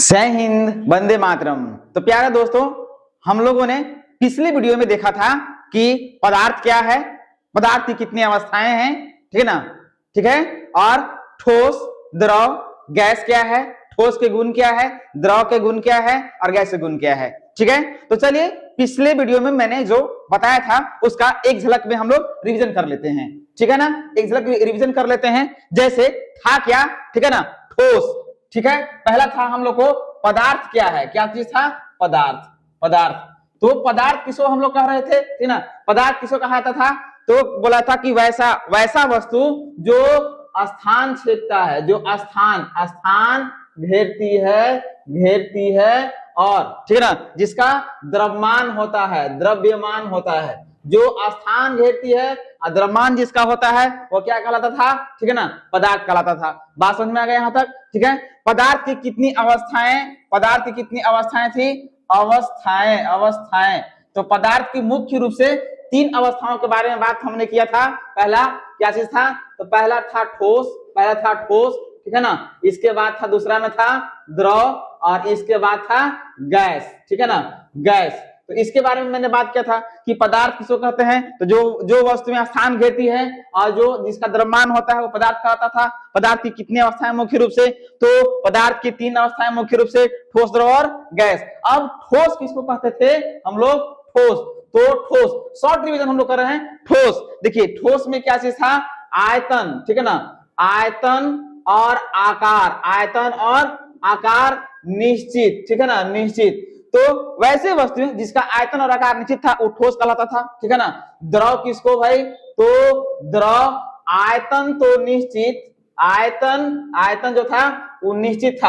जय हिंद, वंदे मातरम। तो प्यारे दोस्तों, हम लोगों ने पिछले वीडियो में देखा था कि पदार्थ क्या है, पदार्थ की कितनी अवस्थाएं हैं, ठीक है ना, ठीक है। और ठोस, द्रव, गैस क्या है, ठोस के गुण क्या है, द्रव के गुण क्या है और गैस के गुण क्या है, ठीक है। तो चलिए पिछले वीडियो में मैंने जो बताया था उसका एक झलक में हम लोग रिवीजन कर लेते हैं, ठीक है ना। एक झलक रिवीजन कर लेते हैं। जैसे था क्या, ठीक है ना, ठोस, ठीक है। पहला था हम लोग को पदार्थ क्या है, क्या चीज था, पदार्थ। पदार्थ, तो पदार्थ किसको हम लोग कह रहे थे, ठीक ना। पदार्थ किसको कहा जाता था, तो बोला था कि वैसा वस्तु जो स्थान छेदता है, जो स्थान घेरती है और, ठीक है ना, जिसका द्रव्यमान होता है, जो स्थान घेरती है, द्रव्यमान जिसका होता है वो क्या कहलाता था, ठीक है ना, पदार्थ कहलाता था। बात समझ में आ गया यहाँ तक, ठीक है। पदार्थ की कितनी अवस्थाएं थी, अवस्थाएं। तो पदार्थ की मुख्य रूप से 3 अवस्थाओं के बारे में बात हमने किया था। पहला क्या चीज था, तो पहला था ठोस, ठीक है ना। इसके बाद था, दूसरा में था द्रव और इसके बाद था गैस, ठीक है ना, गैस। तो इसके बारे में मैंने बात किया था कि पदार्थ किसको कहते हैं, तो जो वस्तु में स्थान घेरती है और जो जिसका द्रव्यमान होता है वो पदार्थ कहलाता था। पदार्थ की कितनी अवस्थाएं मुख्य रूप से, तो पदार्थ की 3 अवस्थाएं मुख्य रूप से, ठोस, द्रव और गैस। अब ठोस किसको कहते थे हम लोग, ठोस। तो ठोस शॉर्ट रिवीजन हम लोग कर रहे हैं। ठोस, देखिए ठोस में क्या चीज था, आयतन, ठीक है ना, आयतन और आकार निश्चित, ठीक है ना, निश्चित। तो वैसे वस्तु जिसका आयतन और आकार निश्चित था वो ठोस कहलाता था, ठीक है ना। द्रव किसको भाई, तो द्रव आयतन तो निश्चित, आयतन जो था वो निश्चित था,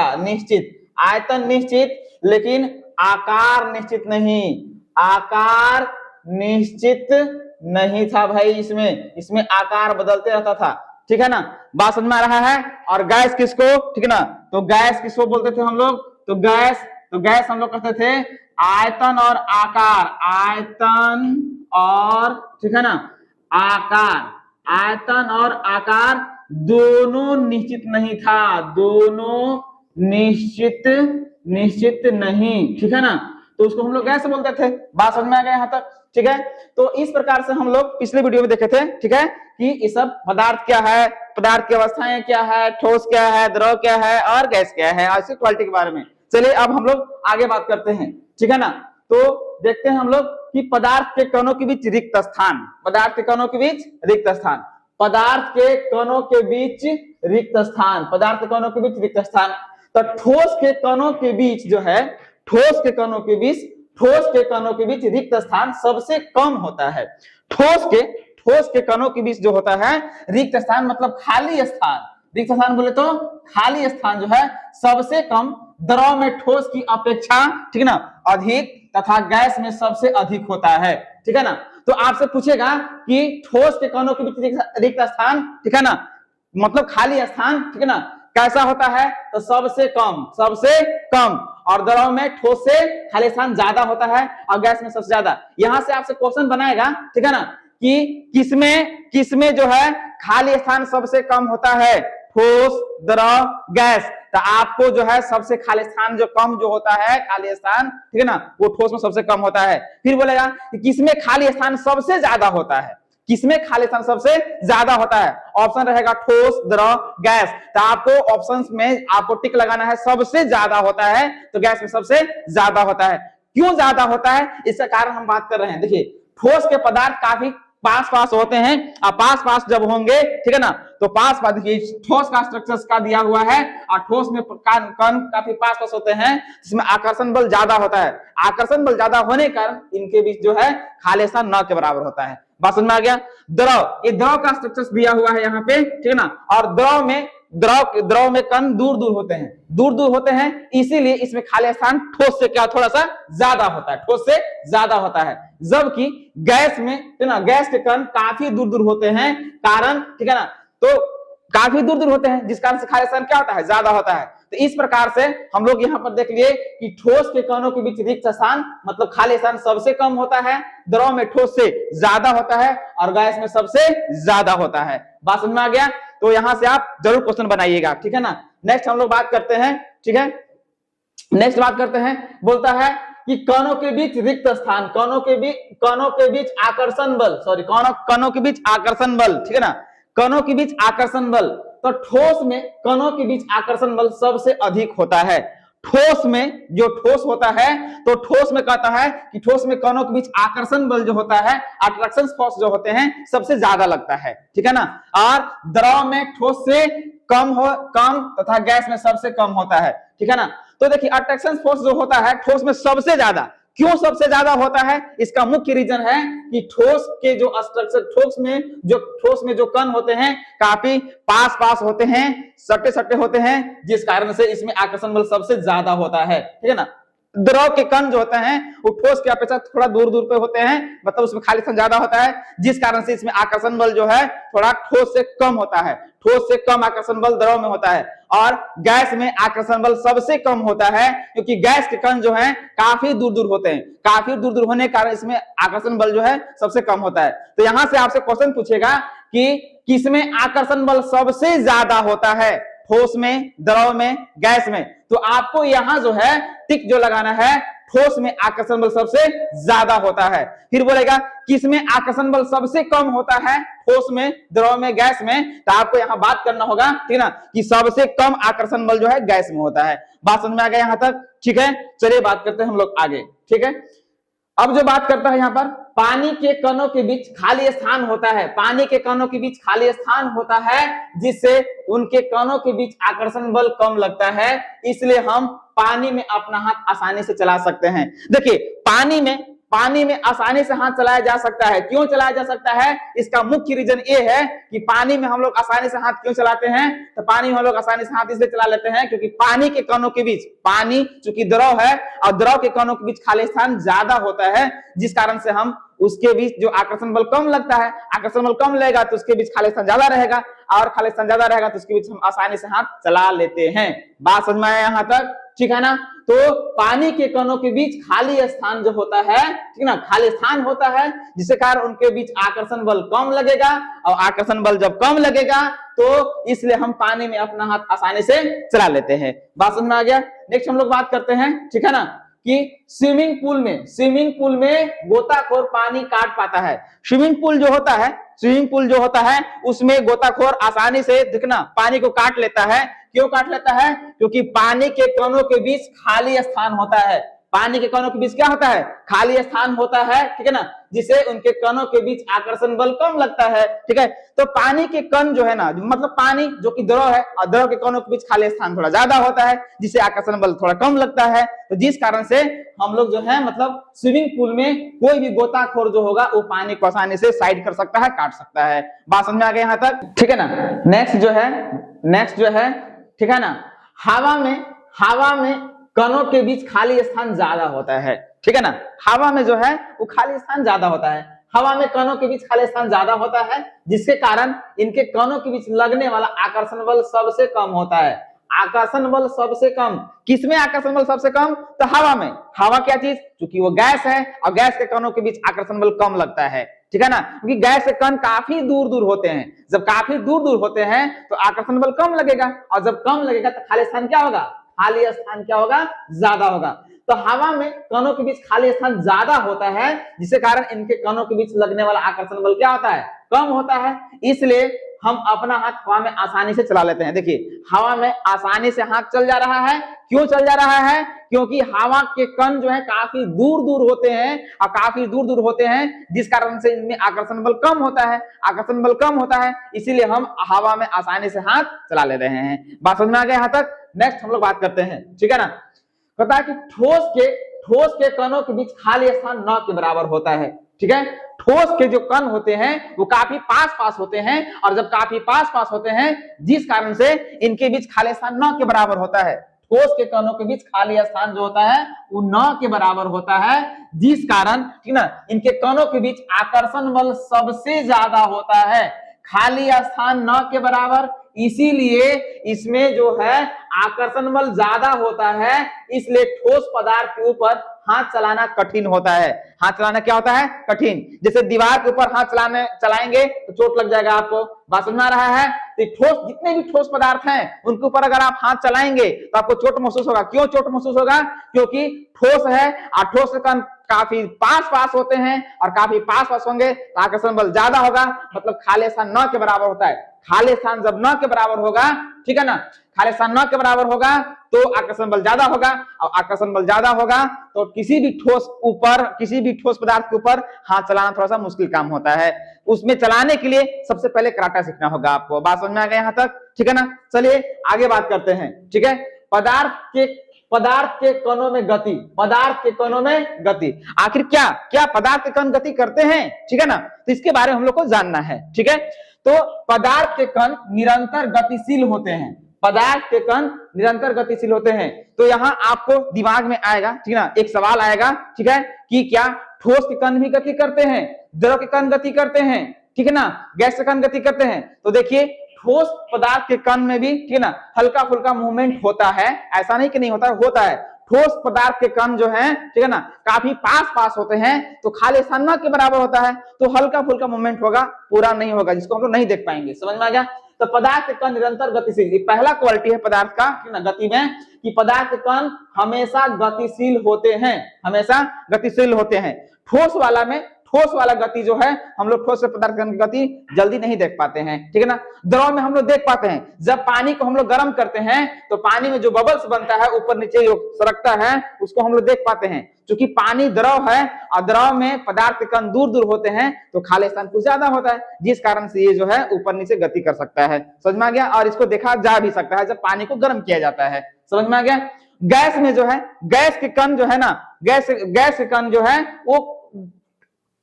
आयतन निश्चित, लेकिन आकार निश्चित नहीं था भाई। इसमें आकार बदलते रहता था, ठीक है ना। बात समझ में आ रहा है। और गैस किसको, ठीक है ना, तो गैस किसको बोलते थे हम लोग, तो गैस हम लोग कहते थे आयतन और ठीक है ना, आयतन और आकार दोनों निश्चित नहीं, ठीक है ना। तो उसको हम लोग गैस बोलते थे। बात समझ में आ गया यहाँ तक, ठीक है। तो इस प्रकार से हम लोग पिछले वीडियो में देखे थे, ठीक है, कि ये सब पदार्थ क्या है, पदार्थ की अवस्थाएं क्या है, ठोस क्या है, द्रव क्या है और गैस क्या है, और इसकी क्वालिटी के बारे में। चलिए अब हम लोग आगे बात करते हैं, ठीक है ना। तो देखते हैं हम लोग कि पदार्थ के कणों के बीच रिक्त स्थान, तो ठोस के कणों के बीच जो है, ठोस के कणों के बीच रिक्त स्थान सबसे कम होता है। ठोस के कणों के बीच जो होता है रिक्त स्थान, मतलब खाली स्थान, रिक्त स्थान बोले तो खाली स्थान जो है सबसे कम द्रव में ठोस की अपेक्षा, ठीक है ना, अधिक तथा गैस में सबसे अधिक होता है, ठीक है ना। तो आपसे पूछेगा कि ठोस के कणों के बीच रिक्त स्थान, ठीक है ना, मतलब खाली स्थान, ठीक है ना, कैसा होता है, तो सबसे कम। और द्रव में ठोस से खाली स्थान ज्यादा होता है और गैस में सबसे ज्यादा। यहां से आपसे क्वेश्चन बनाएगा, ठीक है ना, कि किसमें जो है खाली स्थान सबसे कम होता है, ठोस, द्रव, गैस। तो आपको जो है सबसे खाली स्थान जो कम जो होता है, खाली स्थान, ठीक है ना, वो ठोस में सबसे कम होता है। फिर बोलेगा कि किसमें खाली स्थान सबसे ज्यादा होता है, ऑप्शन रहेगा ठोस, द्रव, गैस। तो आपको ऑप्शंस में आपको टिक लगाना है, सबसे ज्यादा होता है, तो गैस में सबसे ज्यादा होता है। क्यों ज्यादा होता है, इसका कारण हम बात कर रहे हैं। देखिए ठोस के पदार्थ काफी पास होते हैं, और पास जब होंगे, ठीक है ना, तो पास देखिए ठोस का स्ट्रक्चर का दिया हुआ है और ठोस में कण काफी पास होते हैं, जिसमें आकर्षण बल ज्यादा होता है। आकर्षण बल ज्यादा होने के कारण इनके बीच जो है खाली स्थान न के बराबर होता है। बात समझ में आ गया। द्रव, ये द्रव का स्ट्रक्चर दिया हुआ है यहाँ पे, ठीक है ना, और द्रव में कण दूर होते हैं, इसीलिए इसमें खाली स्थान ठोस से क्या थोड़ा सा ज्यादा होता है, जबकि गैस में, ठीक है, गैस के कण काफी दूर होते हैं, कारण, ठीक है ना, तो काफी दूर होते हैं, जिस कारण से खाली स्थान क्या होता है, ज्यादा होता है। तो इस प्रकार से हम लोग यहाँ पर देख लिए कि ठोस के कणों के बीच रिक्त स्थान, मतलब खाली स्थान सबसे कम होता है, द्रव में ठोस से ज्यादा होता है और गैस में सबसे ज्यादा होता है। बात समझ में आ गया। तो यहां से आप जरूर क्वेश्चन बनाइएगा, ठीक है ना। नेक्स्ट हम लोग बात करते हैं, ठीक है, नेक्स्ट बात करते हैं, बोलता है कि कणों के बीच रिक्त स्थान, कणों के बीच आकर्षण बल, सॉरी कणों के बीच आकर्षण बल, ठीक है ना, कणों के बीच आकर्षण बल। तो ठोस में कणों के बीच आकर्षण बल सबसे अधिक होता है। ठोस में जो ठोस होता है, तो ठोस में कहता है कि ठोस में कणों के बीच आकर्षण बल जो होता है, अट्रैक्शन फोर्स जो होते हैं, सबसे ज्यादा लगता है, ठीक है ना। और द्रव में ठोस से कम तथा गैस में सबसे कम होता है, ठीक है ना। तो देखिए अट्रैक्शन फोर्स जो होता है ठोस में सबसे ज्यादा, क्यों सबसे ज्यादा होता है, इसका मुख्य रीजन है कि ठोस के जो स्ट्रक्चर, ठोस में जो कण होते हैं काफी पास होते हैं, सटे होते हैं, जिस कारण से इसमें आकर्षण बल सबसे ज्यादा होता है, ठीक है ना। द्रव के कण जो होते हैं वो ठोस की अपेक्षा थोड़ा दूर पे होते हैं, मतलब उसमें खालीपन ज्यादा होता है, जिस कारण से इसमें आकर्षण बल जो है थोड़ा ठोस से कम होता है। ठोस से कम आकर्षण बल द्रव में होता है। और गैस में आकर्षण बल सबसे कम होता है, क्योंकि गैस के कण जो है काफी दूर होते हैं, काफी दूर होने के कारण इसमें आकर्षण बल जो है सबसे कम होता है। तो यहां से आपसे क्वेश्चन पूछेगा कि किसमें आकर्षण बल सबसे ज्यादा होता है, ठोस में, द्रव में, गैस में। तो आपको यहां जो है टिक जो लगाना है, ठोस में आकर्षण बल सबसे ज्यादा होता है। फिर बोलेगा किसमें आकर्षण बल सबसे कम होता है, ठोस में, द्रव में, गैस में। तो आपको यहां बात करना होगा, ठीक है ना, कि सबसे कम आकर्षण बल जो है गैस में होता है। बात समझ में आ गया यहां तक, ठीक है। चलिए बात करते हैं हम लोग आगे, ठीक है। अब जो बात करता है यहाँ पर, पानी के कणों के बीच खाली स्थान होता है, पानी के कणों के बीच खाली स्थान होता है, जिससे उनके कणों के बीच आकर्षण बल कम लगता है, इसलिए हम पानी में अपना हाथ आसानी से चला सकते हैं। देखिए पानी में आसानी से हाथ चलाया जा सकता है। क्यों चलाया जा सकता है, इसका मुख्य रीजन ये है कि पानी में हम लोग आसानी से हाथ क्यों चलाते हैं। तो पानी में हम लोग आसानी से हाथ इसलिए चला लेते हैं क्योंकि पानी के कणों के बीच, पानी चूंकि द्रव है और द्रव के कणों के बीच खाली स्थान ज्यादा होता है, जिस कारण से हम उसके बीच जो आकर्षण बल कम लगता है, आकर्षण बल कम लगेगा तो उसके बीच खाली स्थान ज्यादा रहेगा, और खाली स्थान ज्यादा रहेगा तो उसके बीच हम आसानी से हाथ चला लेते हैं। बात समझ में आया यहाँ तक, ठीक है ना। तो पानी के कणों के बीच खाली स्थान जो होता है, ठीक है ना, खाली स्थान होता है, जिसके कारण उनके बीच आकर्षण बल कम लगेगा, और आकर्षण बल जब कम लगेगा तो इसलिए हम पानी में अपना हाथ आसानी से चला लेते हैं। बात समझ में आ गया। नेक्स्ट हम लोग बात करते हैं, ठीक है ना, कि स्विमिंग पूल में गोताखोर पानी काट पाता है। स्विमिंग पूल जो होता है उसमें गोताखोर आसानी से दिखना पानी को काट लेता है। क्यों काट लेता है, क्योंकि पानी के कणों के बीच खाली स्थान होता है। पानी के कणों के बीच क्या होता है, खाली स्थान होता है, ठीक है ना, जिससे उनके कणों के बीच आकर्षण बल कम लगता है, ठीक है। तो पानी के कण जो है ना, मतलब पानी जो कि द्रव है, और द्रव के कणों के बीच खाली स्थान थोड़ा ज्यादा होता है, जिससे आकर्षण बल थोड़ा कम लगता है। तो जिस कारण से हम लोग जो है मतलब स्विमिंग पूल में कोई भी गोताखोर जो होगा वो पानी को आसानी से साइड कर सकता है, काट सकता है। बात समझ में आ गई यहाँ तक, ठीक है ना। नेक्स्ट जो है, ठीक है ना, हवा में कणों के बीच खाली स्थान ज्यादा होता है, ठीक है ना। हवा में जो है वो खाली स्थान ज्यादा होता है, हवा में कणों के बीच खाली स्थान ज्यादा होता है, जिसके कारण इनके कणों के बीच लगने वाला आकर्षण बल सबसे कम होता है। आकर्षण बल सबसे कम किसमें, आकर्षण बल सबसे कम तो हवा में। हवा क्या चीज, क्योंकि वो गैस है और गैस के कणों के बीच आकर्षण बल कम लगता है, ठीक है ना, क्योंकि गैस के कण काफी दूर होते हैं। जब काफी दूर होते हैं तो आकर्षण बल कम लगेगा, और जब कम लगेगा तो खाली स्थान क्या होगा, खाली स्थान क्या होगा, ज्यादा होगा। तो हवा में कणों के बीच खाली स्थान ज्यादा होता है, जिसके कारण इनके कणों के बीच लगने वाला आकर्षण बल क्या होता है, कम होता है। इसलिए हम अपना हाथ हवा में आसानी से चला लेते हैं। देखिए हवा में आसानी से हाथ चल जा रहा है। क्यों चल जा रहा है, क्योंकि हवा के कण जो है काफी दूर होते हैं, और काफी दूर होते हैं, जिस कारण से इनमें आकर्षण बल कम होता है। आकर्षण बल कम होता है, इसीलिए हम हवा में आसानी से हाथ चला ले रहे हैं। बात समझ में आ गया यहाँ तक। नेक्स्ट हम लोग बात करते हैं, ठीक है ना, कहता है कि ठोस के कणों के बीच खाली स्थान 9 के बराबर होता है, ठीक है। ठोस के जो कण होते हैं वो काफी पास होते हैं, और जब काफी पास होते हैं, जिस कारण से इनके बीच खाली स्थान 9 के बराबर होता है। ठोस के कणों के बीच खाली स्थान जो होता है वो 9 के बराबर होता है, जिस कारण, ठीक ना, इनके कणों के बीच आकर्षण बल सबसे ज्यादा होता है। खाली स्थान 9 के बराबर, इसीलिए इसमें जो है आकर्षण बल ज्यादा होता है, इसलिए ठोस पदार्थ के ऊपर हाथ चलाना कठिन होता है। हाथ चलाना क्या होता है? कठिन। जैसे दीवार के ऊपर हाथ चलाएंगे तो चोट लग जाएगा आपको। बात समझ में आ रहा है? तो ठोस, जितने भी ठोस पदार्थ हैं उनके ऊपर अगर आप हाथ चलाएंगे तो आपको चोट महसूस होगा। क्यों चोट महसूस होगा? क्योंकि ठोस है और ठोस के कण काफी पास होते हैं, और काफी पास होंगे तो आकर्षण बल ज्यादा होगा, मतलब खाली स्थान न के बराबर होता है। खाली स्थान जब न के बराबर होगा, ठीक है ना, खाली स्थान न के बराबर होगा तो आकर्षण बल ज्यादा होगा, और आकर्षण बल ज्यादा होगा तो किसी भी ठोस पदार्थ के ऊपर हाथ चलाना थोड़ा सा मुश्किल काम होता है। उसमें चलाने के लिए सबसे पहले कराटा सीखना होगा आपको। बात समझ में आ गया यहाँ तक? ठीक है ना। चलिए आगे बात करते हैं। ठीक है, पदार्थ के कणों में गति, पदार्थ के कणों में गति, आखिर क्या पदार्थ के कण गति करते हैं? ठीक है ना, तो इसके बारे में हम लोग को जानना है। ठीक है, तो पदार्थ के कण निरंतर गतिशील होते हैं, पदार्थ के कण निरंतर गतिशील होते हैं। तो यहां आपको दिमाग में आएगा, ठीक है ना, एक सवाल आएगा, ठीक है, कि क्या ठोस के कण भी गति करते हैं, द्रव के कण गति करते हैं, ठीक है ना, गैस के कण गति करते हैं? तो देखिए ठोस पदार्थ के कण में भी, ठीक है ना, हल्का फुल्का मूवमेंट होता है, ऐसा नहीं कि नहीं होता, होता है। ठोस पदार्थ के कण जो है, ठीक है ना, काफी पास होते हैं, तो खाली स्थान न के बराबर होता है, तो हल्का फुल्का मूवमेंट होगा, पूरा नहीं होगा, जिसको हम लोग नहीं देख पाएंगे। समझ में आ गया? तो पदार्थ के कण निरंतर गतिशील, ये पहला क्वालिटी है पदार्थ का, ठीक है ना, गति में, कि पदार्थ के कण हमेशा गतिशील होते हैं, हमेशा गतिशील होते हैं। ठोस वाला गति जो है, हम लोग ठोस पदार्थ की गति जल्दी नहीं देख पाते हैं, ठीक है ना। द्रव में हम लोग देख पाते हैं, जब पानी को हम लोग गर्म करते हैं तो पानी में जो बबल्स बनता है, ऊपर नीचे जो सरकता है, उसको हम लोग देख पाते हैं। क्योंकि पानी द्रव है और द्रव में पदार्थ के कण दूर होते हैं, तो खाली स्थान कुछ ज्यादा होता है, जिस कारण से ये जो है ऊपर नीचे गति कर सकता है। समझ में आ गया? और इसको देखा जा भी सकता है जब पानी को गर्म किया जाता है। समझ में आ गया? गैस में जो है, गैस के कण जो है ना, गैस के कण जो है वो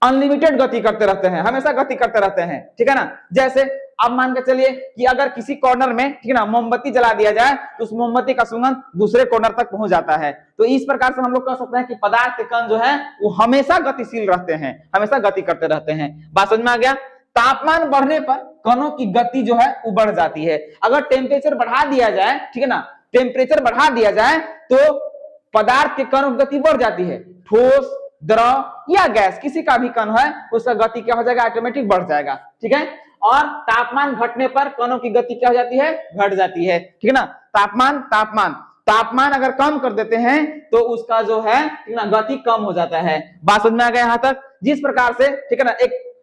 अनलिमिटेड गति करते रहते हैं, हमेशा गति करते रहते हैं, ठीक है ना। जैसे अब मान के चलिए कि अगर किसी कॉर्नर में, ठीक है ना, मोमबत्ती जला दिया जाए तो उस मोमबत्ती का सुगंध दूसरे कॉर्नर तक पहुंच जाता है। तो इस प्रकार से हम लोग कह सकते हैं कि पदार्थ के कण जो है वो हमेशा गतिशील रहते हैं, हमेशा गति करते रहते हैं। बात समझ में आ गया? तापमान बढ़ने पर कणों की गति जो है वो बढ़ जाती है। अगर टेम्परेचर बढ़ा दिया जाए, ठीक है ना, टेम्परेचर बढ़ा दिया जाए तो पदार्थ के कणों की गति बढ़ जाती है। ठोस, द्रव या गैस, किसी का भी कण है, उसका गति क्या हो जाएगा? ऑटोमेटिक बढ़ जाएगा, ठीक है। और तापमान घटने पर कणों की गति क्या हो जाती है? घट जाती है, ठीक है ना। तापमान अगर कम कर देते हैं तो उसका जो है, ठीक है ना, गति कम हो जाता है। बात समझ में आ गया यहाँ तक? जिस प्रकार से, ठीक है ना,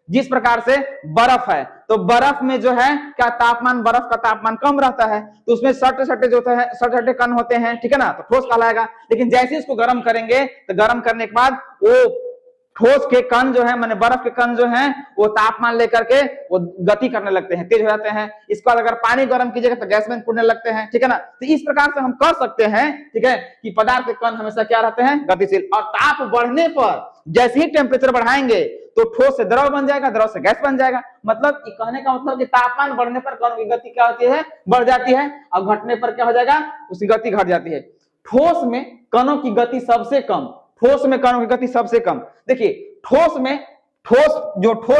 जिस प्रकार से बर्फ है, तो बर्फ में जो है क्या तापमान, बर्फ का तापमान कम रहता है, तो उसमें सटे कण होते हैं, ठीक है ना, तो ठोस कहलाएगा। लेकिन जैसे इसको गर्म करेंगे तो गर्म करने के बाद वो ठोस के कण जो है, माने बर्फ के कण जो हैं, वो तापमान लेकर के वो गति करने लगते हैं, तेज हो जाते हैं। इसको अगर पानी गर्म कीजिएगा तो गैस में फूटने लगते हैं, ठीक है ना। तो इस प्रकार से हम कह सकते हैं, ठीक है, कि पदार्थ के कण हमेशा क्या रहते हैं? गतिशील। और ताप बढ़ने पर जैसे ही टेम्परेचर बढ़ाएंगे तो ठोस से द्रव बन जाएगा, द्रव से गैस बन जाएगा। मतलब कहने का मतलब कि तापमान बढ़ने पर कणों की गति क्या होती है? बढ़ जाती है, और घटने पर क्या हो जाएगा? उसकी गति घट जाती है। ठोस में कणों की गति सबसे कम, ठोस में कणों की गति सबसे कम। देखिए ठोस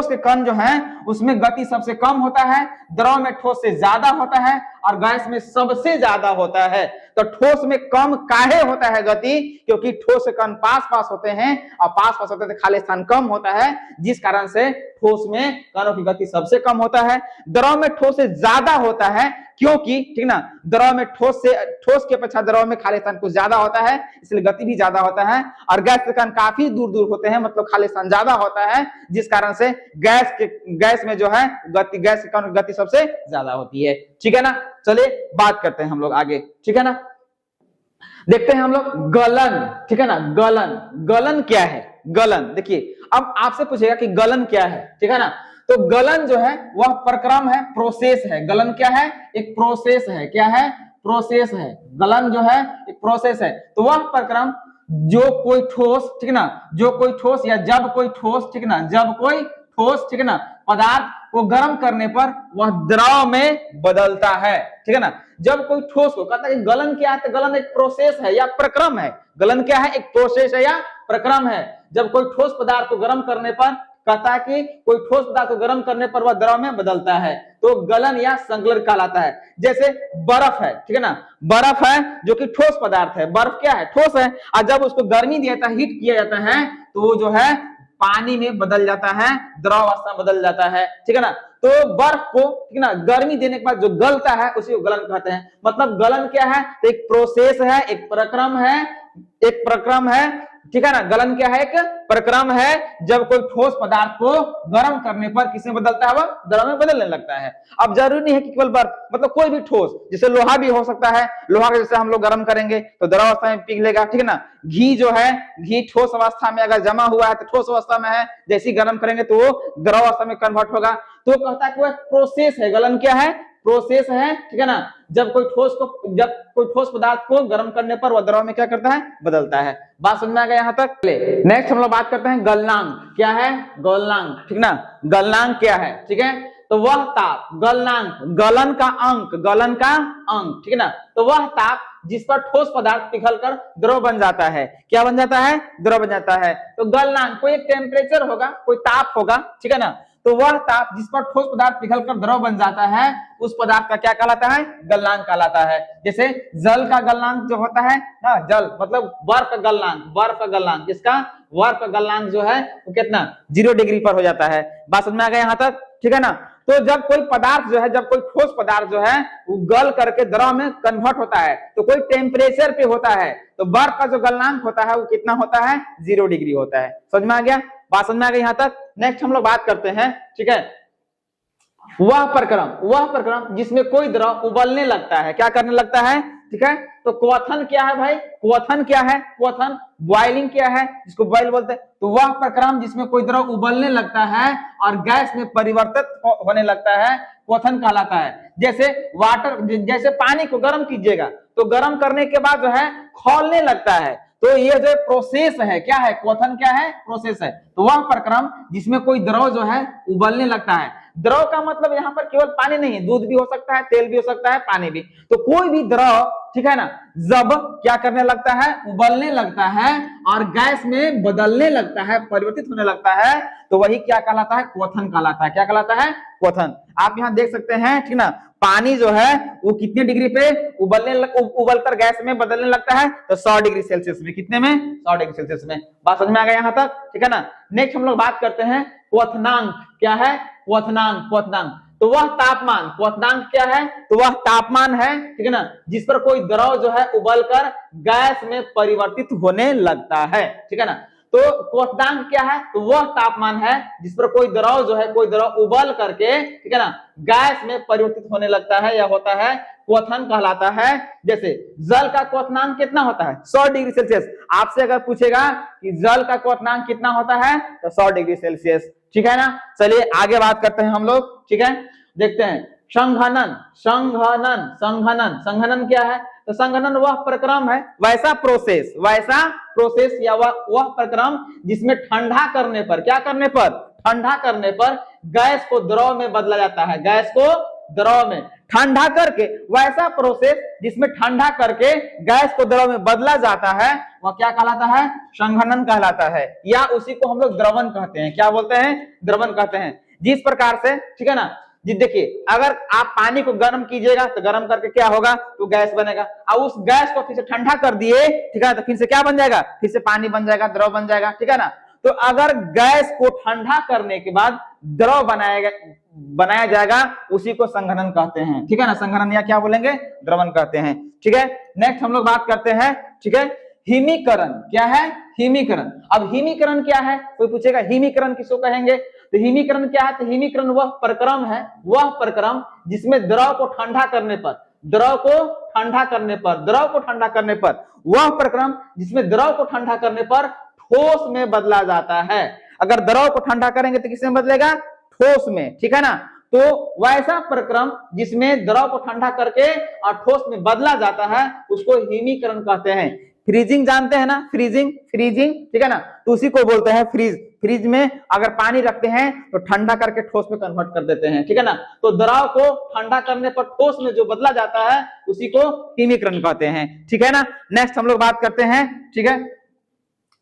के कण जो हैं उसमें गति सबसे कम होता है, द्रव में ठोस से ज्यादा होता है, और गैस में सबसे ज्यादा होता है। तो ठोस में कम काहे होता है गति? क्योंकि ठोस के कण पास होते हैं, और पास होते हैं खाली स्थान कम होता है, जिस कारण से ठोस में कणों की गति सबसे कम होता है। द्रव में ठोस से ज्यादा होता है, क्योंकि, ठीक ना, द्रव में ठोस की अपेक्षा द्रव में खाली स्थान कुछ ज्यादा होता है, इसलिए गति भी ज्यादा होता है। और गैस के कण काफी दूर होते हैं, मतलब खाली स्थान ज्यादा होता है, जिस कारण से गैस में जो है गैस के कण गति सबसे ज्यादा होती है, ठीक है ना। चलिए बात करते हैं हम लोग आगे, ठीक है ना। देखते हैं हम लोग गलन, ठीक है ना। गलन क्या है? गलन, देखिए अब आपसे पूछेगा कि गलन क्या है, ठीक है ना। तो गलन जो है वह प्रक्रम है, प्रोसेस है। गलन क्या है? एक प्रोसेस है। क्या है? प्रोसेस है। गलन जो है एक प्रोसेस है। तो वह प्रक्रम जो कोई ठोस, ठीक है ना, जो कोई ठोस या जब कोई ठोस, ठीक है ना, जब कोई ठोस, ठीक है ना, पदार्थ को गर्म करने पर वह द्रव में बदलता है, ठीक है ना। जब कोई ठोस को, कहता है कि गलन क्या है? तो गलन एक प्रोसेस है या प्रक्रम है। गलन क्या है? एक प्रोसेस है या प्रक्रम है। जब कोई ठोस पदार्थ को गर्म करने पर कहता है कि कोई ठोस पदार्थ को गर्म करने पर वह द्रव में बदलता है, तो गलन या संगलन कहलाता है। जैसे बर्फ है, ठीक है ना, बर्फ है जो कि ठोस पदार्थ है, बर्फ क्या है, ठोस है, और जब उसको गर्मी दिया जाता है, हीट किया जाता है, तो वो जो है पानी में बदल जाता है, द्रव अवस्था में बदल जाता है, ठीक है ना। तो बर्फ को, ठीक है ना, गर्मी देने के बाद जो गलता है उसी को गलन कहते हैं। मतलब गलन क्या है, तो एक प्रोसेस है, एक प्रक्रम है, एक प्रक्रम है, ठीक है ना। गलन क्या है, एक प्रक्रम है, जब कोई ठोस पदार्थ को गर्म करने पर किसमें बदलता है, वह द्रव में बदलने लगता है। अब जरूरी नहीं है कि केवल बर्फ, मतलब कोई भी ठोस, जैसे लोहा भी हो सकता है, लोहा का जैसे हम लोग गर्म करेंगे तो द्रव अवस्था में पिघलेगा, ठीक है ना। घी जो है, घी ठोस अवस्था में अगर जमा हुआ है तो ठोस अवस्था में है, जैसे गर्म करेंगे तो वो द्रव अवस्था में कन्वर्ट होगा। तो कहता है कि वह प्रोसेस है, गलन क्या है, प्रोसेस है, ठीक है ना। जब कोई ठोस पदार्थ को गर्म करने पर वह द्रव में क्या करता है, बदलता है। बात समझ में आ गया यहाँ तक। नेक्स्ट हम लोग बात करते हैं गलनांक। क्या है, गलनांक, ठीक ना। गलनांक क्या है, ठीक है, तो वह ताप, गलनांक, गलन का अंक, गलन का अंक, ठीक है ना। तो वह ताप जिस पर ठोस पदार्थ पिघलकर द्रव बन जाता है, क्या बन जाता है, द्रव बन जाता है। तो गलनांक कोई एक टेम्परेचर होगा, कोई ताप होगा, ठीक है ना। तो वह ताप जिस पर ठोस पदार्थ पिघलकर द्रव बन जाता है, उस पदार्थ का क्या कहलाता है, गलनांक कहलाता है। जैसे जल का गलनांक जो होता है ना, जल मतलब बर्फ का गलनांक, बर्फ का गलनांक, जिसका बर्फ का गलनांक जो है वो कितना, 0 डिग्री पर हो जाता है। बात समझ में आ गया यहाँ तक, ठीक है ना। तो जब कोई पदार्थ जो है, जब कोई ठोस पदार्थ जो है वो गल करके द्रव में कन्वर्ट होता है, तो कोई टेम्परेचर पे होता है, तो बर्फ का जो गलनांक होता है वो कितना होता है, 0 डिग्री होता है। समझ में आ गया, बात समझ में आ गई यहाँ तक। नेक्स्ट हम लोग बात करते हैं, ठीक है, वह प्रक्रम जिसमें कोई द्रव उबलने लगता है, क्या करने लगता है, ठीक है। तो क्वथन क्या है भाई, क्वथन क्या है, क्वथन बॉइलिंग क्या है, जिसको बॉइल बोलते हैं। तो वह प्रक्रम जिसमें कोई द्रव उबलने लगता है और गैस में परिवर्तित होने लगता है, क्वथन कहलाता है। जैसे वाटर, जैसे पानी को गर्म कीजिएगा तो गर्म करने के बाद जो है खौलने लगता है, तो ये जो प्रोसेस है, क्या है, क्वथन क्या है, प्रोसेस है। तो वह प्रक्रम जिसमें कोई द्रव जो है उबलने लगता है। द्रव का मतलब यहाँ पर केवल पानी नहीं है, दूध भी हो सकता है, तेल भी हो सकता है, पानी भी। तो कोई भी द्रव, ठीक है ना, जब क्या करने लगता है, उबलने लगता है और गैस में बदलने लगता है, परिवर्तित होने लगता है, तो वही क्या कहलाता है, क्वथन कहलाता है। क्या कहलाता है, क्वथन। आप यहाँ देख सकते हैं, ठीक ना, पानी जो है वो कितने डिग्री पे उबलकर गैस में बदलने लगता है, तो 100 डिग्री सेल्सियस में। कितने में, 100 डिग्री सेल्सियस में। बात समझ में आ गया यहाँ तक, ठीक है ना। नेक्स्ट हम लोग बात करते हैं क्वथनांक। क्या है, क्वथनांक, क्वथनांक तो वह तापमान, क्वथनांक क्या है, तो वह तापमान है, ठीक है ना, जिस पर कोई द्रव जो है उबलकर गैस में परिवर्तित होने लगता है, ठीक है ना। तो क्वथनांक क्या है, तो वह तापमान है जिस पर कोई द्रव जो है, कोई द्रव उबल करके, ठीक है ना, गैस में परिवर्तित होने लगता है या होता है, क्वथन कहलाता है। जैसे जल का क्वथनांक कितना होता है, 100 डिग्री सेल्सियस। आपसे अगर पूछेगा कि जल का क्वथनांक कितना होता है, तो 100 डिग्री सेल्सियस, ठीक है ना। चलिए आगे बात करते हैं हम लोग, ठीक है। देखते हैं संघनन, संघनन, संघनन, संघनन क्या है, तो संघनन वह प्रक्रम है, वैसा प्रोसेस या वह प्रक्रम जिसमें ठंडा करने पर, क्या करने पर, ठंडा करने पर गैस को द्रव में बदला जाता है, गैस को द्रव में ठंडा करके, वैसा प्रोसेस जिसमें ठंडा करके गैस को द्रव में बदला जाता है, वह क्या कहलाता है, संघनन कहलाता है, या उसी को हम लोग द्रवन कहते हैं। क्या बोलते हैं, द्रवन कहते हैं। जिस प्रकार से, ठीक है ना, जी देखिए, अगर आप पानी को गर्म कीजिएगा तो गर्म करके क्या होगा, तो गैस बनेगा, और उस गैस को फिर से ठंडा कर दिए, ठीक है, तो फिर से क्या बन जाएगा, फिर से पानी बन जाएगा, द्रव बन जाएगा, ठीक है ना। तो अगर गैस को ठंडा करने के बाद द्रव बनाया जाएगा, उसी को संघनन कहते हैं, ठीक है ना। संघनन या क्या बोलेंगे, द्रवन कहते हैं, ठीक है। नेक्स्ट हम लोग बात करते हैं, ठीक है, हिमीकरण। क्या है, हिमीकरण। अब हिमीकरण क्या है, कोई पूछेगा हिमीकरण किसको कहेंगे, तो हिमीकरण क्या है, तो हिमीकरण वह प्रक्रम है, वह प्रक्रम जिसमें द्रव को ठंडा करने पर, द्रव को ठंडा करने पर, द्रव को ठंडा करने पर, वह प्रक्रम जिसमें द्रव को ठंडा करने पर ठोस में बदला जाता है। अगर द्रव को ठंडा करेंगे तो किसमें बदलेगा, ठोस में, ठीक है ना। तो वैसा प्रक्रम जिसमें द्रव को ठंडा करके और ठोस में बदला जाता है, उसको हिमीकरण कहते हैं। फ्रीजिंग जानते हैं ना, फ्रीजिंग, फ्रीजिंग, ठीक है ना, तो उसी को बोलते हैं फ्रीज। फ्रिज में अगर पानी रखते हैं तो ठंडा करके ठोस में कन्वर्ट कर देते हैं, ठीक है ना। तो द्रव को ठंडा करने पर ठोस में जो बदला जाता है, उसी को हिमीकरण कहते हैं, ठीक है ना। नेक्स्ट हम लोग बात करते हैं, ठीक है,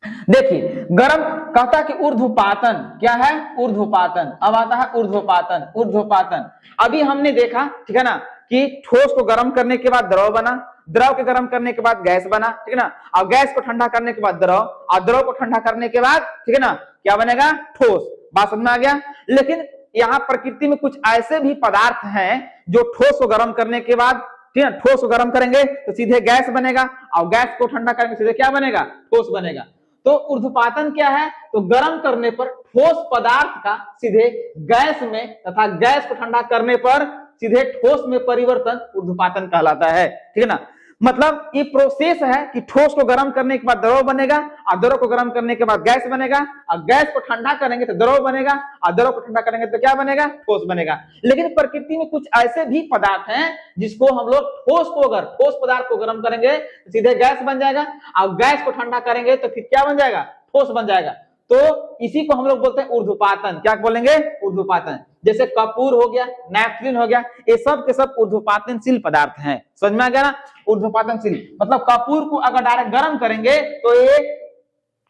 देखिए गर्म कहता कि ऊर्ध्वपातन क्या है, ऊर्ध्वपातन। अब आता है ऊर्ध्वपातन। ऊर्ध्वपातन अभी हमने देखा, ठीक है ना, कि ठोस को गर्म करने के बाद द्रव बना, द्रव के गर्म करने के बाद गैस बना, ठीक है ना, और गैस को ठंडा करने के बाद द्रव, और द्रव को ठंडा करने के बाद, ठीक है ना, क्या बनेगा, ठोस। बात समझ में आ गया। लेकिन यहाँ प्रकृति में कुछ ऐसे भी पदार्थ हैं जो ठोस को गर्म करने के बाद, ठीक है, ठोस को गर्म करेंगे तो सीधे गैस बनेगा, और गैस को ठंडा करेंगे सीधे क्या बनेगा, ठोस बनेगा। तो ऊर्ध्वपातन क्या है, तो गर्म करने पर ठोस पदार्थ का सीधे गैस में तथा गैस को ठंडा करने पर सीधे ठोस में परिवर्तन ऊर्ध्वपातन कहलाता है, ठीक है ना। मतलब ये प्रोसेस है कि ठोस को गर्म करने के बाद द्रव बनेगा, और द्रव को गर्म करने के बाद गैस बनेगा, और गैस को ठंडा करेंगे तो द्रव बनेगा, और द्रव को ठंडा करेंगे तो क्या बनेगा, ठोस बनेगा। लेकिन प्रकृति में कुछ ऐसे भी पदार्थ हैं जिसको हम लोग ठोस को, अगर ठोस पदार्थ को गर्म करेंगे तो सीधे गैस बन जाएगा, और गैस को ठंडा करेंगे तो फिर क्या बन जाएगा, ठोस बन जाएगा। तो इसी को हम लोग बोलते हैं ऊर्ध्वपातन। क्या बोलेंगे, ऊर्ध्वपातन। जैसे कपूर हो गया, नैफ्थलीन हो गया, ये सब के सब ऊर्ध्वपातनशील पदार्थ हैं। समझ में आ गया ना, ऊर्ध्वपातनशील मतलब कपूर को अगर डायरेक्ट गर्म करेंगे तो ये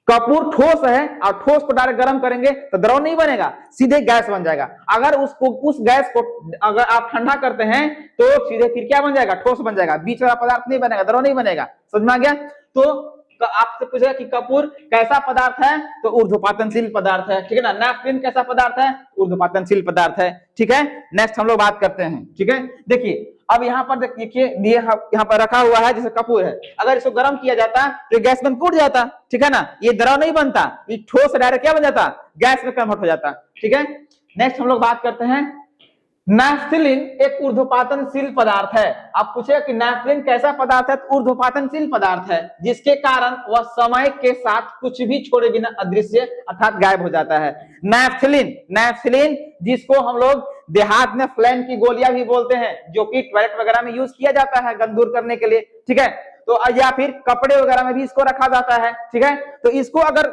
कपूर ठोस है, और ठोस को डायरेक्ट गर्म करेंगे तो द्रव नहीं बनेगा, सीधे गैस बन जाएगा। अगर उसको, उस गैस को अगर आप ठंडा करते हैं तो सीधे फिर क्या बन जाएगा, ठोस बन जाएगा, बीच वाला पदार्थ नहीं बनेगा, द्रव नहीं बनेगा। समझ में आ गया। तो आपसे पूछेगा कि कपूर कैसा पदार्थ है, तो ऊर्ध्वपातनशील पदार्थ है, ठीक है ना। नैफ्थलीन कैसा पदार्थ है, ऊर्ध्वपातनशील पदार्थ है, ठीक है। नेक्स्ट हम लोग बात करते हैं, ठीक है। देखिए अब यहाँ पर देखिए यहाँ पर रखा हुआ है, जैसे कपूर है, अगर इसको गर्म किया जाता तो गैस में फूट जाता, ठीक है ना, ये द्रव नहीं बनता, ये ठोस डायरेक्ट क्या बन जाता, गैस में कन्वर्ट हो जाता, ठीक है। नेक्स्ट हम लोग बात करते हैं, नैफ्थलीन एक ऊर्ध्वपातनशील पदार्थ है। आप पूछेगा कि नैफ्थलीन कैसा पदार्थ है, तो ऊर्ध्वपातनशील पदार्थ है, जिसके कारण वह समय के साथ कुछ भी छोड़े बिना अदृश्य अर्थात गायब हो जाता है। नैफ्थलीन, नैफ्थलीन जिसको हम लोग देहात में फ्लेन की गोलियां भी बोलते हैं, जो कि टॉयलेट वगैरह में यूज किया जाता है गंध दूर करने के लिए, ठीक है। तो या फिर कपड़े वगैरह में भी इसको रखा जाता है, ठीक है। तो इसको अगर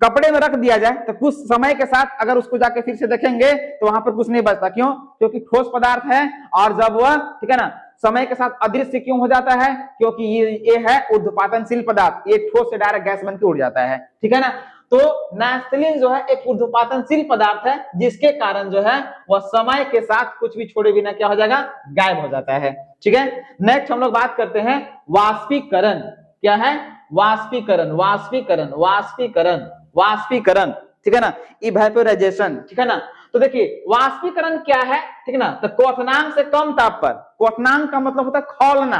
कपड़े में रख दिया जाए तो कुछ समय के साथ अगर उसको जाके फिर से देखेंगे तो वहां पर कुछ नहीं बचता। क्यों, क्योंकि ठोस पदार्थ है, और जब वह, ठीक है ना, समय के साथ अदृश्य क्यों हो जाता है, क्योंकि ये है ऊर्ध्वपातनशील पदार्थ, ये ठोस से डायरेक्ट गैस बन के उड़ जाता है, ठीक है ना। तो नैफ्थलीन जो है एक ऊर्ध्वपातनशील पदार्थ है, जिसके कारण जो है वह समय के साथ कुछ भी छोड़े बिना क्या हो जाएगा, गायब हो जाता है, ठीक है। नेक्स्ट हम लोग बात करते हैं वाष्पीकरण। क्या है, वाष्पीकरण, वाष्पीकरण, वाष्पीकरण, वाष्पीकरण, ठीक है ना, इवेपोराइजेशन, ठीक है ना। तो देखिए वाष्पीकरण क्या है, ठीक है ना, तो क्वथनांक से कम ताप पर, क्वथनांक का मतलब होता है खौलना,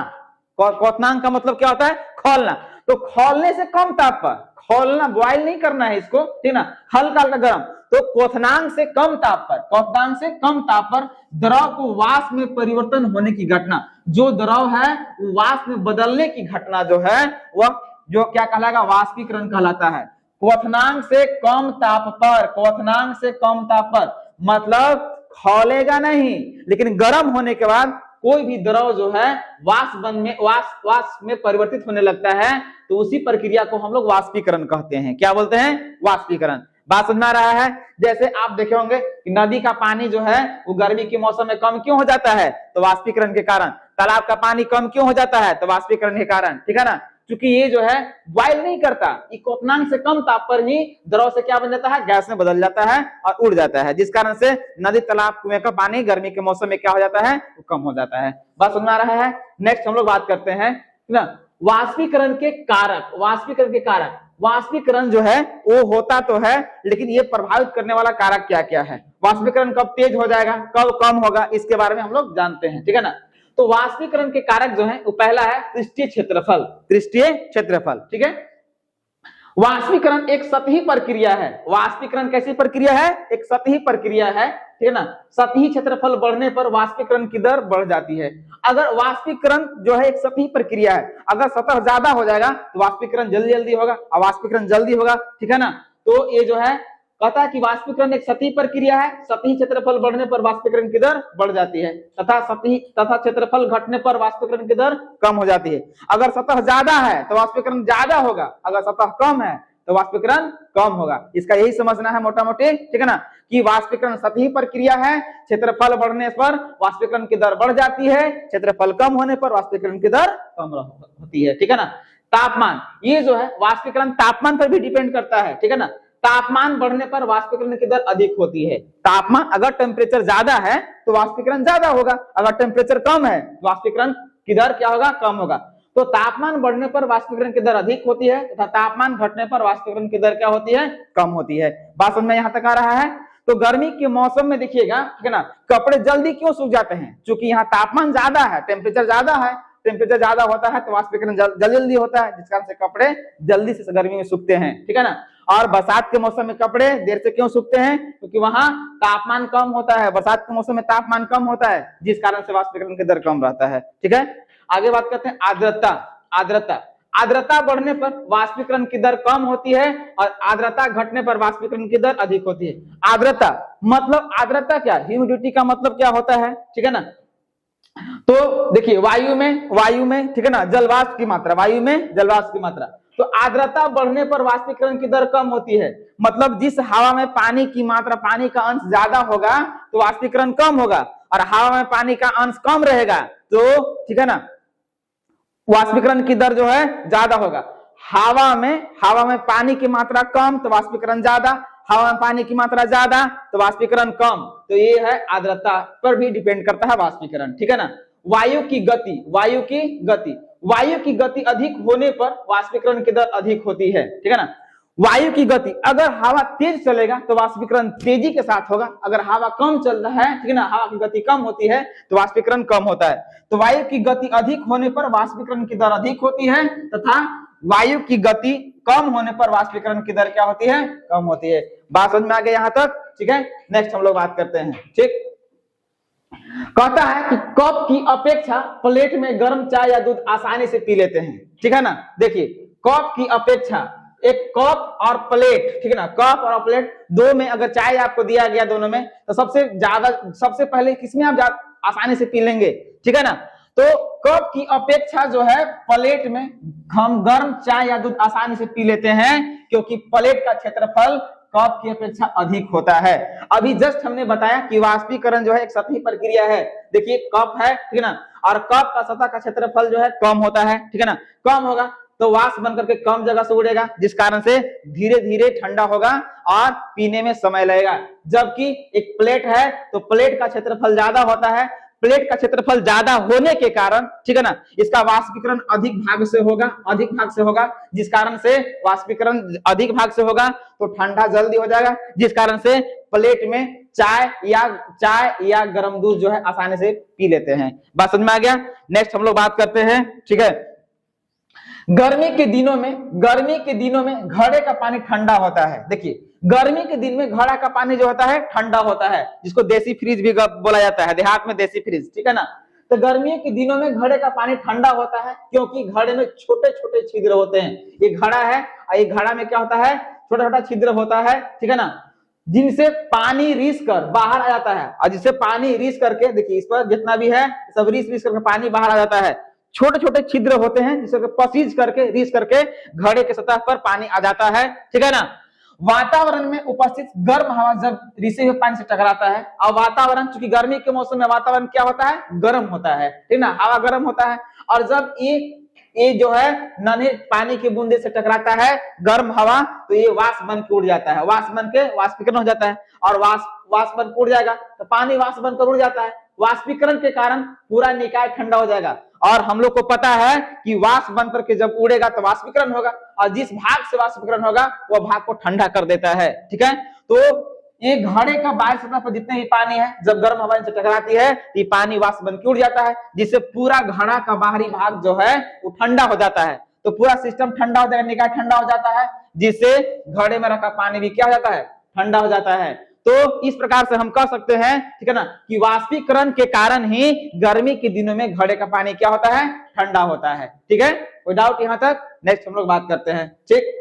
क्वथनांक का मतलब क्या होता है, खौलना। तो खौलने से कम ताप पर, खौलना बॉयल नहीं करना है इसको, ठीक ना, हल्का हल्का गर्म। तो क्वथनांक से कम ताप पर, क्वथनांक से कम ताप पर द्रव को वाष्प में परिवर्तन होने की घटना, जो द्रव है वाष्प में बदलने की घटना जो है वह जो क्या कहलाएगा, वाष्पीकरण कहलाता है। क्वथनांक से कम ताप पर, क्वथनांक से कम ताप पर मतलब खौलेगा नहीं, लेकिन गर्म होने के बाद कोई भी द्रव जो है वाष्प में परिवर्तित होने लगता है, तो उसी प्रक्रिया को हम लोग वाष्पीकरण कहते हैं। क्या बोलते हैं, वाष्पीकरण। बात समझ में आ रहा है। जैसे आप देखे होंगे कि नदी का पानी जो है वो गर्मी के मौसम में कम क्यों हो जाता है, तो वाष्पीकरण के कारण। तालाब का पानी कम क्यों हो जाता है, तो वाष्पीकरण के कारण, ठीक है ना। क्योंकि ये जो है बॉयल नहीं करता, ये क्वथनांक से कम ताप पर ही द्रव से क्या बन जाता है, गैस में बदल जाता है और उड़ जाता है, जिस कारण से नदी तालाब कुएं का पानी गर्मी के मौसम में क्या हो जाता है, वो कम हो जाता है। बात समझ में आ रहा है। नेक्स्ट हम लोग बात करते हैं ना वाष्पीकरण के कारक। वाष्पीकरण के कारक, वाष्पीकरण जो है वो होता तो है, लेकिन ये प्रभावित करने वाला कारक क्या क्या है, वाष्पीकरण कब तेज हो जाएगा, कब कम होगा, इसके बारे में हम लोग जानते हैं, ठीक है ना। तो वाष्पीकरण के कारक जो है वो पहला है पृष्ठीय क्षेत्रफल, पृष्ठीय क्षेत्रफल, ठीक है। वाष्पीकरण एक सतही प्रक्रिया है। वाष्पीकरण कैसी प्रक्रिया है, एक सतही प्रक्रिया है, ठीक है ना। सतही क्षेत्रफल बढ़ने पर वाष्पीकरण की दर बढ़ जाती है। अगर वाष्पीकरण जो है एक सतही प्रक्रिया है, अगर सतह ज्यादा हो जाएगा तो वाष्पीकरण जल्दी जल्दी होगा, और वाष्पीकरण जल्दी होगा, ठीक है ना। तो ये जो है कहता है कि वाष्पीकरण एक सतही प्रक्रिया है, सतही क्षेत्रफल बढ़ने पर वाष्पीकरण की दर बढ़ जाती है, तथा क्षेत्रफल घटने पर वाष्पीकरण की दर कम हो जाती है। अगर सतह ज्यादा है तो वाष्पीकरण ज्यादा होगा, अगर सतह कम है तो वाष्पीकरण कम होगा। इसका यही समझना है मोटा मोटी, ठीक है ना, कि वाष्पीकरण सतही प्रक्रिया है, क्षेत्रफल बढ़ने पर वाष्पीकरण की दर बढ़ जाती है, क्षेत्रफल कम होने पर वाष्पीकरण की दर कम होती है, ठीक है ना। तापमान, ये जो है वाष्पीकरण तापमान पर भी डिपेंड करता है, ठीक है ना। तापमान बढ़ने पर वाष्पीकरण की दर अधिक होती है। तापमान अगर टेम्परेचर ज्यादा है तो वाष्पीकरण ज्यादा होगा, अगर टेम्परेचर कम है तो वाष्पीकरण की दर क्या होगा, कम होगा। तो तापमान बढ़ने पर वाष्पीकरण की दर अधिक होती है तथा तापमान घटने पर वाष्पीकरण की दर क्या होती है, कम होती है। बात समझ में यहां तक आ रहा है। तो गर्मी के मौसम में देखिएगा, ठीक है ना, कपड़े जल्दी क्यों सूख जाते हैं, क्योंकि यहाँ तापमान ज्यादा है, टेम्परेचर ज्यादा है, टेम्परेचर ज्यादा होता है तो वाष्पीकरण जल्दी होता है, जिस कारण से कपड़े जल्दी से गर्मी में सूखते हैं, ठीक है ना। और बरसात के मौसम में कपड़े देर से क्यों सूखते हैं, क्योंकि वहां तापमान कम होता है, बरसात के मौसम में तापमान कम होता है, जिस कारण से वाष्पीकरण की दर कम रहता है, ठीक है। आगे बात करते हैं आर्द्रता। आर्द्रता, आर्द्रता बढ़ने पर वाष्पीकरण की दर कम होती है और आर्द्रता घटने पर वाष्पीकरण की दर अधिक होती है। आर्द्रता मतलब, आर्द्रता क्या, ह्यूमिडिटी का मतलब क्या होता है, ठीक है ना। तो देखिए वायु में ठीक है ना, जलवाष्प की मात्रा, वायु में जलवाष्प की मात्रा। तो आर्द्रता बढ़ने पर वाष्पीकरण की दर कम होती है, मतलब जिस हवा में पानी की मात्रा, पानी का अंश ज्यादा होगा तो वाष्पीकरण कम होगा, और हवा में पानी का अंश कम रहेगा तो, ठीक है ना, वाष्पीकरण की दर जो है ज्यादा होगा। हवा में पानी की मात्रा कम तो वाष्पीकरण ज्यादा, हवा में पानी की मात्रा ज्यादा तो वाष्पीकरण कम। तो ये है आर्द्रता पर भी डिपेंड करता है वाष्पीकरण, ठीक है ना। वायु की गति अधिक होने पर वाष्पीकरण की दर अधिक होती है, ठीक है ना। वायु की गति, अगर हवा तेज चलेगा तो वाष्पीकरण तेजी के साथ होगा, अगर हवा कम चल रहा है, ठीक है ना, हवा की गति कम होती है तो वाष्पीकरण कम होता है। तो वायु की गति अधिक होने पर वाष्पीकरण की दर अधिक होती है तथा वायु की गति कम होने पर वाष्पीकरण की दर क्या होती है, कम होती है। बात समझ में आ गई यहां तक, ठीक है। नेक्स्ट हम लोग बात करते हैं, ठीक। कहता है कि कप की अपेक्षा प्लेट में गर्म चाय या दूध आसानी से पी लेते हैं, ठीक है ना। देखिए कप की अपेक्षा, एक कप और प्लेट, ठीक है ना, कप और प्लेट दो में अगर चाय आपको दिया गया दोनों में, तो सबसे पहले किसमें आप आसानी से पी लेंगे, ठीक है ना। तो कप की अपेक्षा जो है प्लेट में हम गर्म चाय या दूध आसानी से पी लेते हैं, क्योंकि प्लेट का क्षेत्रफल कप की अपेक्षा अधिक होता है। अभी जस्ट हमने बताया कि वाष्पीकरण जो है एक सतही प्रक्रिया है। देखिए कप है, ठीक है ना, और कप का सतह का क्षेत्रफल जो है कम होता है, ठीक है ना, कम होगा तो वाष्प बनकर के कम जगह से उड़ेगा, जिस कारण से धीरे धीरे ठंडा होगा और पीने में समय लगेगा। जबकि एक प्लेट है तो प्लेट का क्षेत्रफल ज्यादा होता है, प्लेट का क्षेत्रफल ज्यादा होने के कारण, ठीक है ना, इसका वाष्पीकरण अधिक भाग से होगा, जिस कारण से वाष्पीकरण अधिक भाग से होगा तो ठंडा जल्दी हो जाएगा, जिस कारण से प्लेट में चाय या गर्म दूध जो है आसानी से पी लेते हैं। बात समझ में आ गया। नेक्स्ट हम लोग बात करते हैं, ठीक है। गर्मी के दिनों में घड़े का पानी ठंडा होता है। देखिए गर्मी के दिन में घड़ा का पानी जो होता है ठंडा होता है, जिसको देसी फ्रिज भी बोला जाता है, देहात में देसी फ्रिज, ठीक है ना। तो गर्मी के दिनों में घड़े का पानी ठंडा होता है क्योंकि घड़े में छोटे छोटे छिद्र होते हैं। ये घड़ा है, ये घड़ा में क्या होता है, छोटा छोटा छिद्र होता है, ठीक है ना, जिनसे पानी रिस कर बाहर आ जाता है, और जिससे पानी रिस करके, देखिए इस पर जितना भी है सब रिस करके पानी बाहर आ जाता है। छोटे छोटे छिद्र होते हैं जिससे पसीज करके रिस करके घड़े के सतह पर पानी आ जाता है, ठीक है ना। वातावरण में उपस्थित गर्म हवा जब रिसे हुए पानी से टकराता है, और वातावरण, चूंकि गर्मी के मौसम में वातावरण क्या होता है, गर्म होता है, ठीक ना, हवा गर्म होता है, और जब ये जो है नन्हे पानी की बूंदे से टकराता है गर्म हवा, तो ये वाष्प बन के उड़ जाता है, वाष्प बन के वाष्पीकरण हो जाता है, और वाष्प बन के उड़ जाएगा तो पानी वाष्प बनकर उड़ जाता है। वाष्पीकरण के कारण पूरा निकाय ठंडा हो जाएगा, और हम लोग को पता है कि वाष्प बनकर के जब उड़ेगा तो वाष्पीकरण होगा, और जिस भाग से वाष्पीकरण होगा वह भाग को ठंडा कर देता है, ठीक है। तो ये घड़े का बाहरी सतह पर जितने भी पानी है, जब गर्म हवा से टकराती है ये पानी वाष्प बन के उड़ जाता है, जिससे पूरा घड़ा का बाहरी भाग जो है वो ठंडा हो जाता है। तो पूरा सिस्टम ठंडा हो जाएगा, निकाय ठंडा हो जाता है, जिससे घड़े में रखा पानी भी क्या हो जाता है, ठंडा हो जाता है। तो इस प्रकार से हम कह सकते हैं, ठीक है ना, कि वाष्पीकरण के कारण ही गर्मी के दिनों में घड़े का पानी क्या होता है, ठंडा होता है, ठीक है। कोई डाउट यहां तक? नेक्स्ट हम लोग बात करते हैं, ठीक।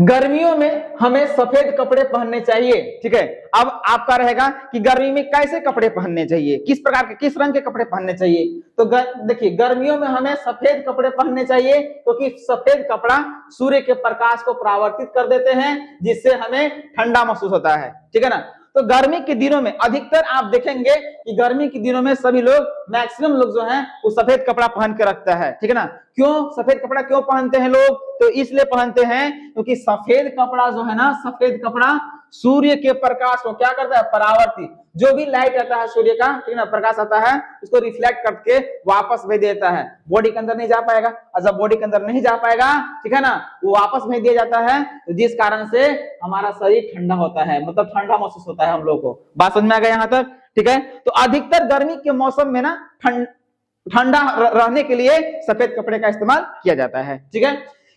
गर्मियों में हमें सफेद कपड़े पहनने चाहिए, ठीक है। अब आपका रहेगा कि गर्मी में कैसे कपड़े पहनने चाहिए, किस प्रकार के, किस रंग के कपड़े पहनने चाहिए। तो देखिए गर्मियों में हमें सफेद कपड़े पहनने चाहिए, क्योंकि सफेद कपड़ा सूर्य के प्रकाश को परावर्तित कर देते हैं, जिससे हमें ठंडा महसूस होता है, ठीक है ना। तो गर्मी के दिनों में अधिकतर आप देखेंगे कि गर्मी के दिनों में सभी लोग मैक्सिमम लोग जो हैं वो सफेद कपड़ा पहन के रखता है, ठीक है ना। क्यों सफेद कपड़ा क्यों पहनते हैं लोग? तो इसलिए पहनते हैं क्योंकि सफेद कपड़ा जो है ना, सफेद कपड़ा सूर्य के प्रकाश को क्या करता है, परावर्तित, जो भी लाइट आता है सूर्य का, ठीक है ना, प्रकाश आता है, उसको रिफ्लेक्ट करके वापस भेज देता है, बॉडी के अंदर नहीं जा पाएगा, और जब बॉडी के अंदर नहीं जा पाएगा, ठीक है ना, वो वापस भेज दिया जाता है, जिस कारण से हमारा शरीर ठंडा होता है, मतलब ठंडा महसूस होता है हम लोग को। बात समझ में आ गया यहाँ तक? ठीक है, तो अधिकतर गर्मी के मौसम में ना ठंडा रहने के लिए सफेद कपड़े का इस्तेमाल किया जाता है, ठीक है।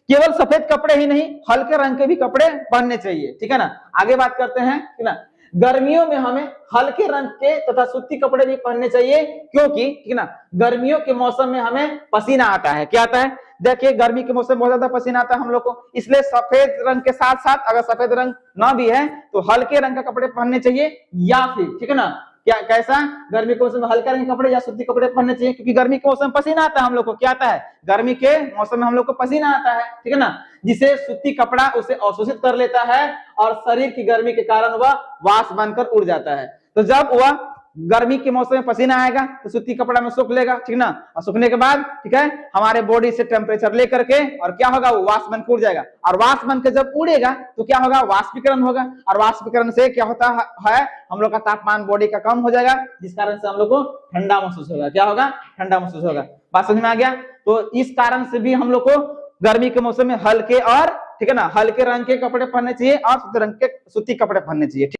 केवल सफेद कपड़े ही नहीं, हल्के रंग के भी कपड़े पहनने चाहिए, ठीक है ना। आगे बात करते हैं, ठीक है ना, गर्मियों में हमें हल्के रंग के तथा सूती कपड़े भी पहनने चाहिए, क्योंकि ठीक है ना, गर्मियों के मौसम में हमें पसीना आता है। क्या आता है? देखिए गर्मी के मौसम में बहुत ज्यादा पसीना आता है हम लोग को, इसलिए सफेद रंग के साथ साथ अगर सफेद रंग ना भी है तो हल्के रंग का कपड़े पहनने चाहिए, या फिर ठीक है ना, क्या कैसा, गर्मी के मौसम में हल्का रंग के कपड़े या सूती कपड़े पहनने चाहिए, क्योंकि गर्मी के मौसम में पसीना आता है हम लोग को। क्या आता है? गर्मी के मौसम में हम लोग को पसीना आता है, ठीक है ना, जिसे सूती कपड़ा उसे अवशोषित कर लेता है और शरीर की गर्मी के कारण वह वाष्प बनकर उड़ जाता है। तो जब वह गर्मी के मौसम में पसीना आएगा तो सूती कपड़ा में सूख लेगा, ठीक ना, और सूखने के बाद ठीक है हमारे बॉडी से टेम्परेचर लेकर के और क्या होगा, वो वाष्प बन के उड़ जाएगा, और वाष्प बन के जब उड़ेगा तो क्या होगा, वाष्पीकरण होगा, और वाष्पीकरण से क्या होता है, हम लोग का तापमान बॉडी का कम हो जाएगा, जिस कारण से हम लोग को ठंडा महसूस होगा। क्या होगा? ठंडा महसूस होगा। बात समझ में आ गया? तो इस कारण से भी हम लोग को गर्मी के मौसम में हल्के और ठीक है ना, हल्के रंग के कपड़े पहनने चाहिए और सूती रंग के सूती कपड़े पहनने चाहिए।